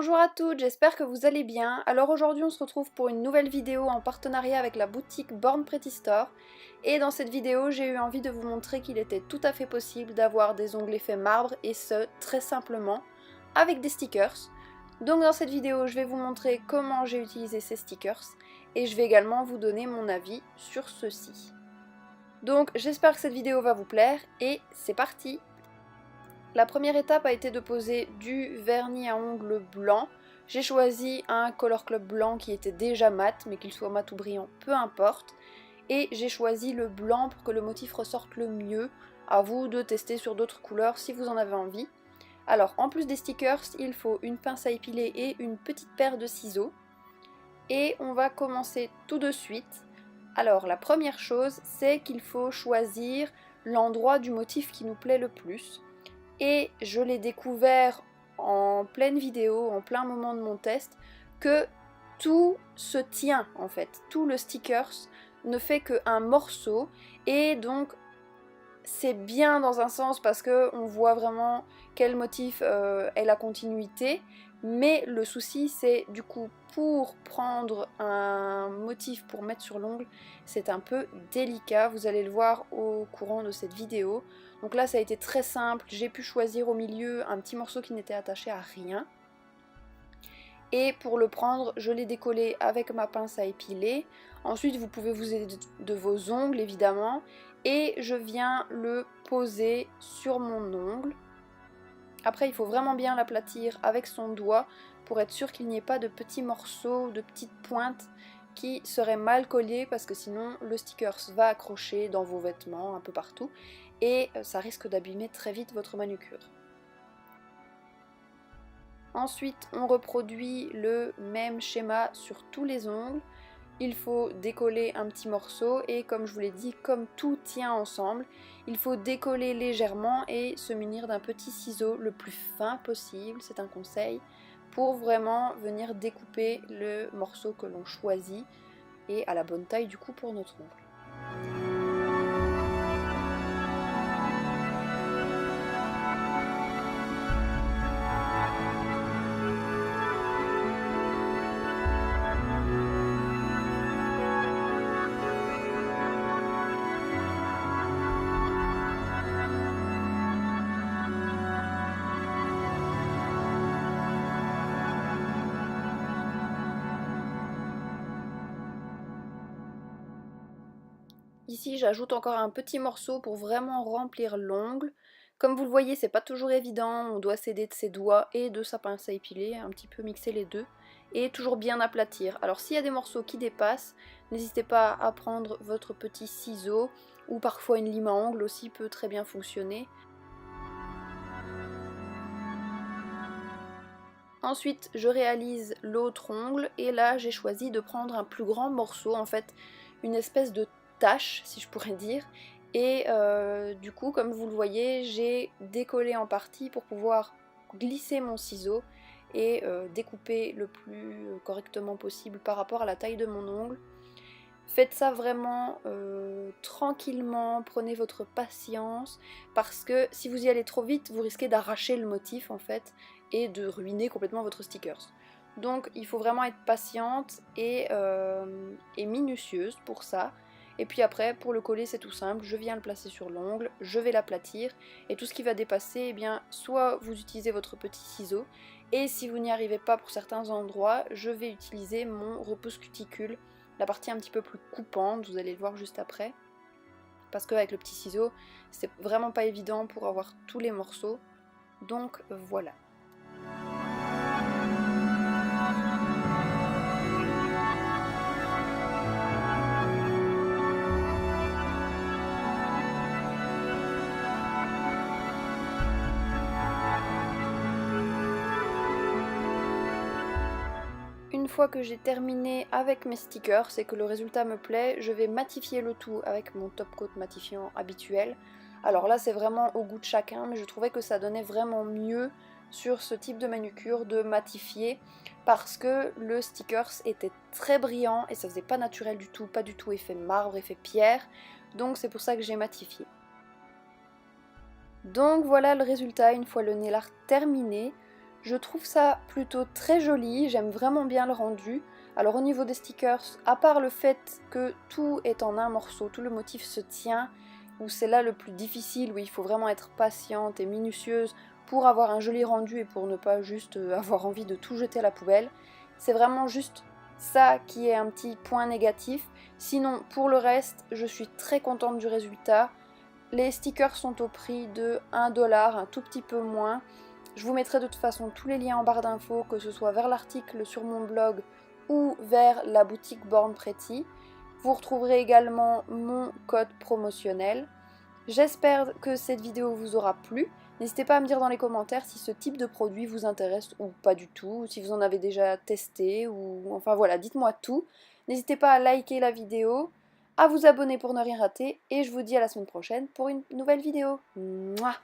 Bonjour à toutes, j'espère que vous allez bien. Alors aujourd'hui on se retrouve pour une nouvelle vidéo en partenariat avec la boutique Born Pretty Store. Et dans cette vidéo j'ai eu envie de vous montrer qu'il était tout à fait possible d'avoir des ongles effet marbre et ce très simplement avec des stickers. Donc dans cette vidéo je vais vous montrer comment j'ai utilisé ces stickers et je vais également vous donner mon avis sur ceux-ci. Donc j'espère que cette vidéo va vous plaire et c'est parti! La première étape a été de poser du vernis à ongles blanc. J'ai choisi un Color Club blanc qui était déjà mat, mais qu'il soit mat ou brillant, peu importe. Et j'ai choisi le blanc pour que le motif ressorte le mieux. À vous de tester sur d'autres couleurs si vous en avez envie. Alors, en plus des stickers, il faut une pince à épiler et une petite paire de ciseaux. Et on va commencer tout de suite. Alors, la première chose, c'est qu'il faut choisir l'endroit du motif qui nous plaît le plus. Et je l'ai découvert en pleine vidéo, en plein moment de mon test, que tout se tient en fait. Tout le stickers ne fait qu'un morceau et donc c'est bien dans un sens parce qu'on voit vraiment quel motif est la continuité, mais le souci c'est du coup pour prendre un motif pour mettre sur l'ongle, c'est un peu délicat, vous allez le voir au courant de cette vidéo. Donc là ça a été très simple, j'ai pu choisir au milieu un petit morceau qui n'était attaché à rien. Et pour le prendre, je l'ai décollé avec ma pince à épiler. Ensuite, vous pouvez vous aider de vos ongles, évidemment. Et je viens le poser sur mon ongle. Après, il faut vraiment bien l'aplatir avec son doigt pour être sûr qu'il n'y ait pas de petits morceaux, de petites pointes qui seraient mal collées parce que sinon le sticker va accrocher dans vos vêtements un peu partout et ça risque d'abîmer très vite votre manucure. Ensuite, on reproduit le même schéma sur tous les ongles. Il faut décoller un petit morceau et comme je vous l'ai dit, comme tout tient ensemble, il faut décoller légèrement et se munir d'un petit ciseau le plus fin possible, c'est un conseil, pour vraiment venir découper le morceau que l'on choisit et à la bonne taille du coup pour notre ongle. Ici j'ajoute encore un petit morceau pour vraiment remplir l'ongle. Comme vous le voyez, c'est pas toujours évident, on doit s'aider de ses doigts et de sa pince à épiler, un petit peu mixer les deux, et toujours bien aplatir. Alors s'il y a des morceaux qui dépassent, n'hésitez pas à prendre votre petit ciseau, ou parfois une lime à ongles aussi peut très bien fonctionner. Ensuite, je réalise l'autre ongle, et là j'ai choisi de prendre un plus grand morceau, en fait une espèce de tâche si je pourrais dire, et du coup comme vous le voyez j'ai décollé en partie pour pouvoir glisser mon ciseau et découper le plus correctement possible par rapport à la taille de mon ongle. Faites ça vraiment tranquillement, prenez votre patience parce que si vous y allez trop vite vous risquez d'arracher le motif en fait et de ruiner complètement votre stickers. Donc il faut vraiment être patiente et minutieuse pour ça. Et puis après, pour le coller, c'est tout simple, je viens le placer sur l'ongle, je vais l'aplatir, et tout ce qui va dépasser, eh bien, soit vous utilisez votre petit ciseau, et si vous n'y arrivez pas pour certains endroits, je vais utiliser mon repousse cuticule, la partie un petit peu plus coupante, vous allez le voir juste après, parce qu'avec le petit ciseau, c'est vraiment pas évident pour avoir tous les morceaux, donc voilà. Une fois que j'ai terminé avec mes stickers et que le résultat me plaît, je vais matifier le tout avec mon top coat matifiant habituel. Alors là c'est vraiment au goût de chacun, mais je trouvais que ça donnait vraiment mieux sur ce type de manucure de matifier parce que le stickers était très brillant et ça faisait pas naturel du tout, pas du tout effet marbre, effet pierre, donc c'est pour ça que j'ai matifié. Donc voilà le résultat une fois le nail art terminé. Je trouve ça plutôt très joli, j'aime vraiment bien le rendu. Alors au niveau des stickers, à part le fait que tout est en un morceau, tout le motif se tient, où c'est là le plus difficile, où il faut vraiment être patiente et minutieuse pour avoir un joli rendu et pour ne pas juste avoir envie de tout jeter à la poubelle. C'est vraiment juste ça qui est un petit point négatif. Sinon, pour le reste, je suis très contente du résultat. Les stickers sont au prix de 1 $, un tout petit peu moins. Je vous mettrai de toute façon tous les liens en barre d'infos, que ce soit vers l'article sur mon blog ou vers la boutique Born Pretty. Vous retrouverez également mon code promotionnel. J'espère que cette vidéo vous aura plu. N'hésitez pas à me dire dans les commentaires si ce type de produit vous intéresse ou pas du tout, si vous en avez déjà testé, ou enfin voilà, dites-moi tout. N'hésitez pas à liker la vidéo, à vous abonner pour ne rien rater, et je vous dis à la semaine prochaine pour une nouvelle vidéo. Mouah.